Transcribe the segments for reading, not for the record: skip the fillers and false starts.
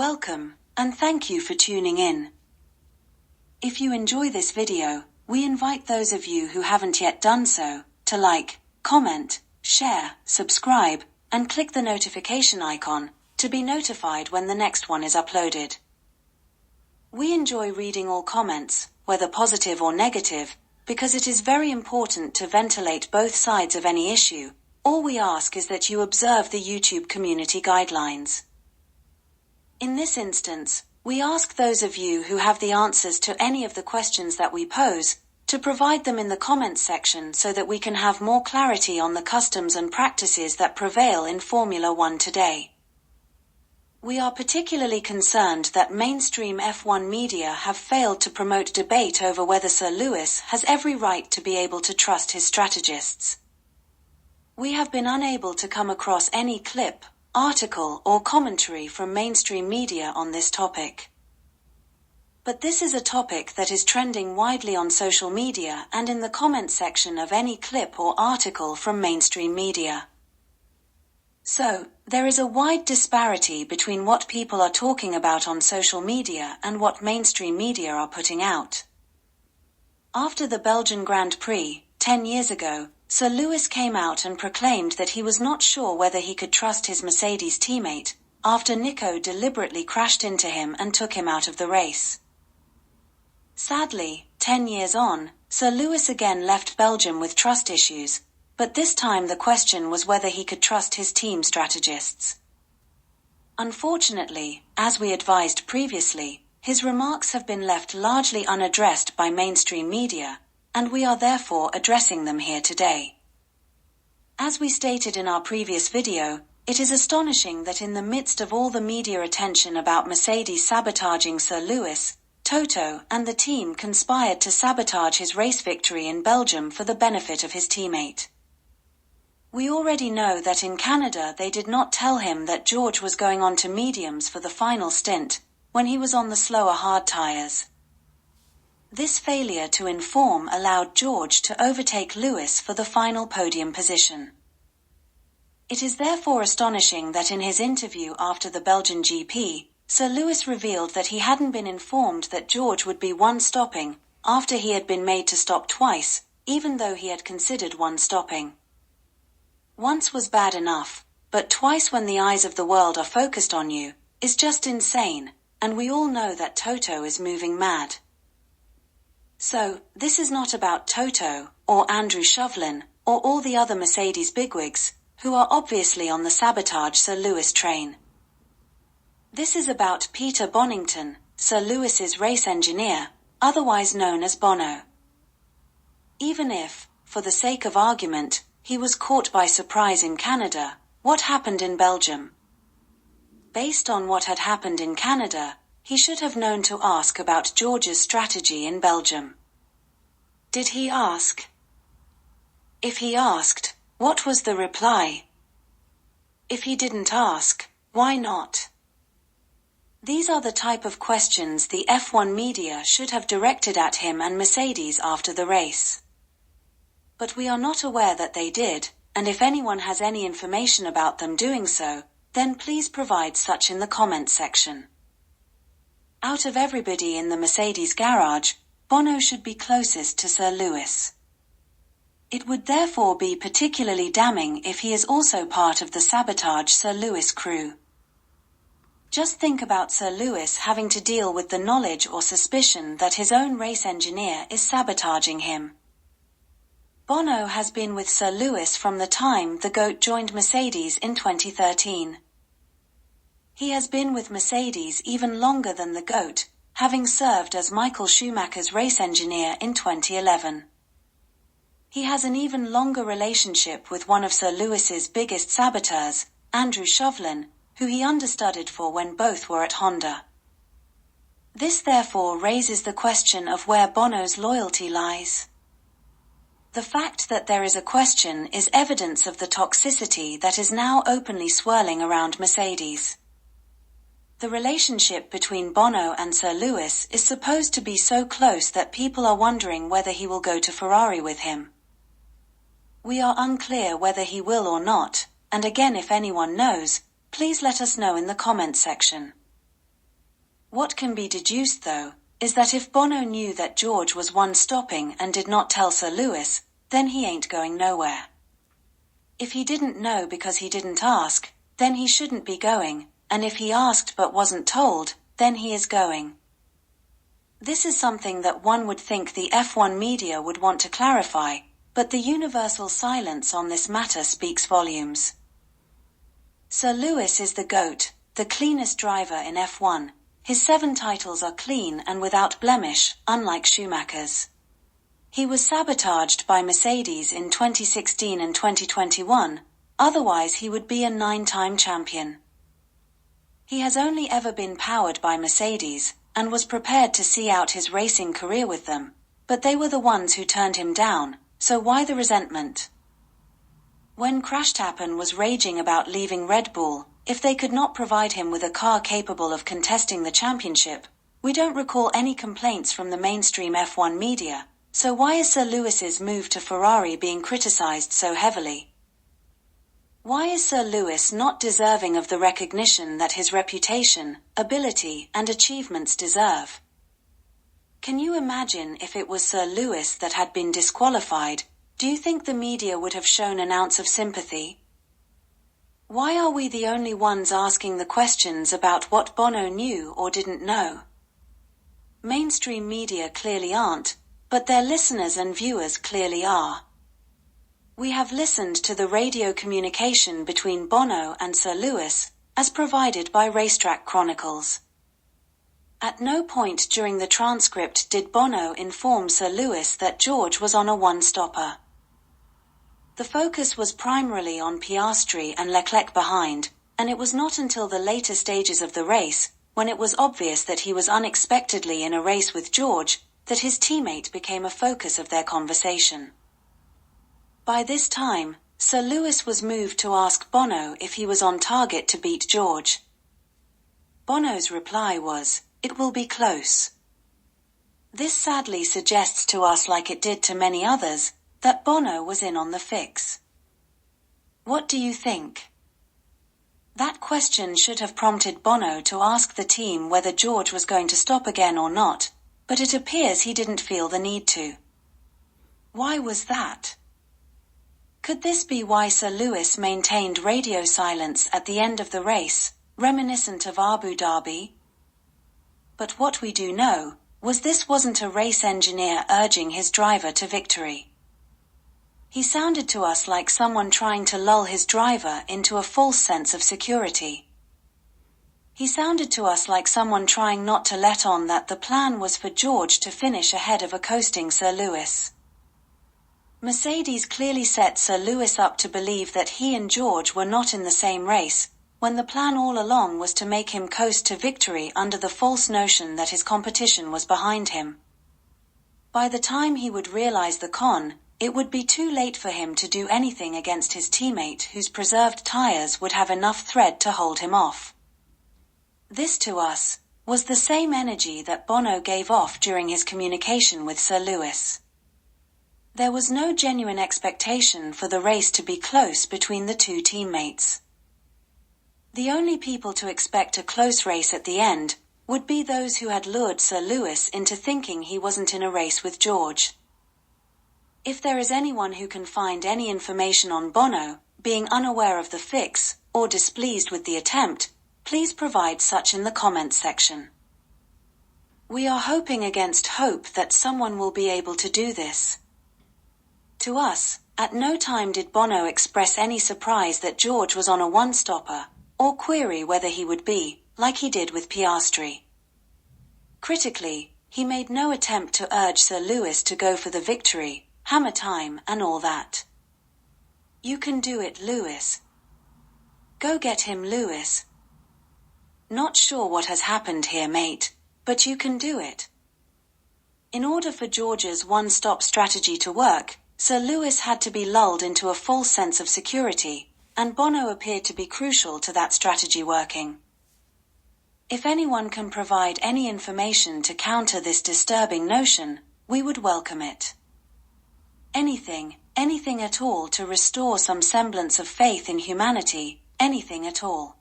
Welcome, and thank you for tuning in. If you enjoy this video, we invite those of you who haven't yet done so, to like, comment, share, subscribe, and click the notification icon, to be notified when the next one is uploaded. We enjoy reading all comments, whether positive or negative, because it is very important to ventilate both sides of any issue. All we ask is that you observe the YouTube community guidelines. In this instance, we ask those of you who have the answers to any of the questions that we pose, to provide them in the comments section so that we can have more clarity on the customs and practices that prevail in Formula One today. We are particularly concerned that mainstream F1 media have failed to promote debate over whether Sir Lewis has every right to be able to trust his strategists. We have been unable to come across any clip, article, or commentary from mainstream media on this topic. But this is a topic that is trending widely on social media and in the comment section of any clip or article from mainstream media. So, there is a wide disparity between what people are talking about on social media and what mainstream media are putting out. After the Belgian Grand Prix, 10 years ago, Sir Lewis came out and proclaimed that he was not sure whether he could trust his Mercedes teammate, after Nico deliberately crashed into him and took him out of the race. Sadly, 10 years on, Sir Lewis again left Belgium with trust issues, but this time the question was whether he could trust his team strategists. Unfortunately, as we advised previously, his remarks have been left largely unaddressed by mainstream media, and we are therefore addressing them here today. As we stated in our previous video, it is astonishing that in the midst of all the media attention about Mercedes sabotaging Sir Lewis, Toto and the team conspired to sabotage his race victory in Belgium for the benefit of his teammate. We already know that in Canada they did not tell him that George was going on to mediums for the final stint, when he was on the slower hard tyres. This failure to inform allowed George to overtake Lewis for the final podium position. It is therefore astonishing that in his interview after the Belgian GP, Sir Lewis revealed that he hadn't been informed that George would be one stopping, after he had been made to stop twice, even though he had considered one stopping. Once was bad enough, but twice when the eyes of the world are focused on you, is just insane, and we all know that Toto is moving mad. So, this is not about Toto, or Andrew Chauvelin, or all the other Mercedes bigwigs, who are obviously on the sabotage Sir Lewis train. This is about Peter Bonington, Sir Lewis's race engineer, otherwise known as Bono. Even if, for the sake of argument, he was caught by surprise in Canada, what happened in Belgium? Based on what had happened in Canada, he should have known to ask about George's strategy in Belgium. Did he ask? If he asked, what was the reply? If he didn't ask, why not? These are the type of questions the F1 media should have directed at him and Mercedes after the race. But we are not aware that they did, and if anyone has any information about them doing so, then please provide such in the comments section. Out of everybody in the Mercedes garage, Bono should be closest to Sir Lewis. It would therefore be particularly damning if he is also part of the sabotage Sir Lewis crew. Just think about Sir Lewis having to deal with the knowledge or suspicion that his own race engineer is sabotaging him. Bono has been with Sir Lewis from the time the GOAT joined Mercedes in 2013. He has been with Mercedes even longer than the GOAT, having served as Michael Schumacher's race engineer in 2011. He has an even longer relationship with one of Sir Lewis's biggest saboteurs, Andrew Chauvelin, who he understudied for when both were at Honda. This therefore raises the question of where Bono's loyalty lies. The fact that there is a question is evidence of the toxicity that is now openly swirling around Mercedes. The relationship between Bono and Sir Lewis is supposed to be so close that people are wondering whether he will go to Ferrari with him. We are unclear whether he will or not, and again if anyone knows, please let us know in the comments section. What can be deduced, though, is that if Bono knew that George was one-stopping and did not tell Sir Lewis, then he ain't going nowhere. If he didn't know because he didn't ask, then he shouldn't be going, and if he asked but wasn't told, then he is going. This is something that one would think the F1 media would want to clarify, but the universal silence on this matter speaks volumes. Sir Lewis is the GOAT, the cleanest driver in F1. His 7 titles are clean and without blemish, unlike Schumacher's. He was sabotaged by Mercedes in 2016 and 2021, otherwise he would be a 9-time champion. He has only ever been powered by Mercedes, and was prepared to see out his racing career with them, but they were the ones who turned him down, so why the resentment? When Crashtappen was raging about leaving Red Bull, if they could not provide him with a car capable of contesting the championship, we don't recall any complaints from the mainstream F1 media, so why is Sir Lewis's move to Ferrari being criticized so heavily? Why is Sir Lewis not deserving of the recognition that his reputation, ability, and achievements deserve? Can you imagine if it was Sir Lewis that had been disqualified? Do you think the media would have shown an ounce of sympathy? Why are we the only ones asking the questions about what Bono knew or didn't know? Mainstream media clearly aren't, but their listeners and viewers clearly are. We have listened to the radio communication between Bono and Sir Lewis, as provided by Racetrack Chronicles. At no point during the transcript did Bono inform Sir Lewis that George was on a one-stopper. The focus was primarily on Piastri and Leclerc behind, and it was not until the later stages of the race, when it was obvious that he was unexpectedly in a race with George, that his teammate became a focus of their conversation. By this time, Sir Lewis was moved to ask Bono if he was on target to beat George. Bono's reply was, "It will be close." This sadly suggests to us, like it did to many others, that Bono was in on the fix. What do you think? That question should have prompted Bono to ask the team whether George was going to stop again or not, but it appears he didn't feel the need to. Why was that? Could this be why Sir Lewis maintained radio silence at the end of the race, reminiscent of Abu Dhabi? But what we do know was this wasn't a race engineer urging his driver to victory. He sounded to us like someone trying to lull his driver into a false sense of security. He sounded to us like someone trying not to let on that the plan was for George to finish ahead of a coasting Sir Lewis. Mercedes clearly set Sir Lewis up to believe that he and George were not in the same race, when the plan all along was to make him coast to victory under the false notion that his competition was behind him. By the time he would realize the con, it would be too late for him to do anything against his teammate whose preserved tires would have enough thread to hold him off. This, to us, was the same energy that Bono gave off during his communication with Sir Lewis. There was no genuine expectation for the race to be close between the two teammates. The only people to expect a close race at the end would be those who had lured Sir Lewis into thinking he wasn't in a race with George. If there is anyone who can find any information on Bono being unaware of the fix, or displeased with the attempt, please provide such in the comments section. We are hoping against hope that someone will be able to do this. To us, at no time did Bono express any surprise that George was on a one-stopper, or query whether he would be, like he did with Piastri. Critically, he made no attempt to urge Sir Lewis to go for the victory, hammer time and all that. You can do it, Lewis. Go get him, Lewis. Not sure what has happened here, mate, but you can do it. In order for George's one-stop strategy to work, Sir Lewis had to be lulled into a false sense of security, and Bono appeared to be crucial to that strategy working. If anyone can provide any information to counter this disturbing notion, we would welcome it. Anything at all to restore some semblance of faith in humanity, anything at all.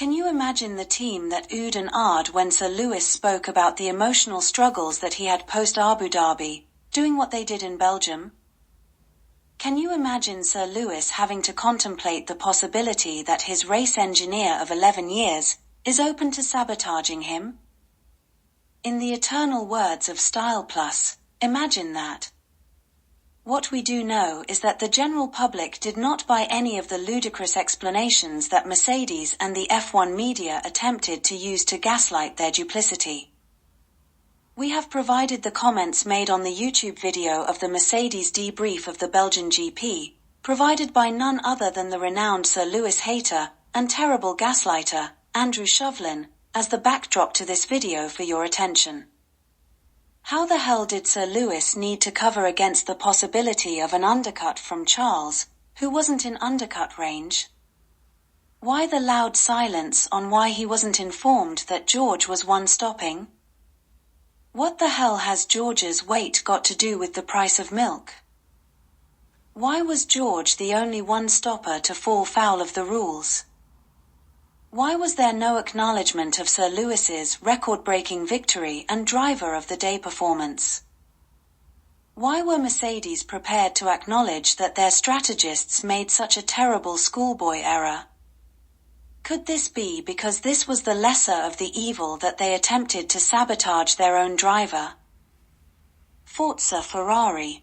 Can you imagine the team that oohed and ahed when Sir Lewis spoke about the emotional struggles that he had post-Abu Dhabi, doing what they did in Belgium? Can you imagine Sir Lewis having to contemplate the possibility that his race engineer of 11 years is open to sabotaging him? In the eternal words of Style Plus, imagine that. What we do know is that the general public did not buy any of the ludicrous explanations that Mercedes and the F1 media attempted to use to gaslight their duplicity. We have provided the comments made on the YouTube video of the Mercedes debrief of the Belgian GP, provided by none other than the renowned Sir Lewis hater and terrible gaslighter, Andrew Shovlin, as the backdrop to this video for your attention. How the hell did Sir Lewis need to cover against the possibility of an undercut from Charles, who wasn't in undercut range? Why the loud silence on why he wasn't informed that George was one-stopping? What the hell has George's weight got to do with the price of milk? Why was George the only one-stopper to fall foul of the rules? Why was there no acknowledgement of Sir Lewis's record-breaking victory and driver of the day performance? Why were Mercedes prepared to acknowledge that their strategists made such a terrible schoolboy error? Could this be because this was the lesser of the evil that they attempted to sabotage their own driver? Forza Ferrari.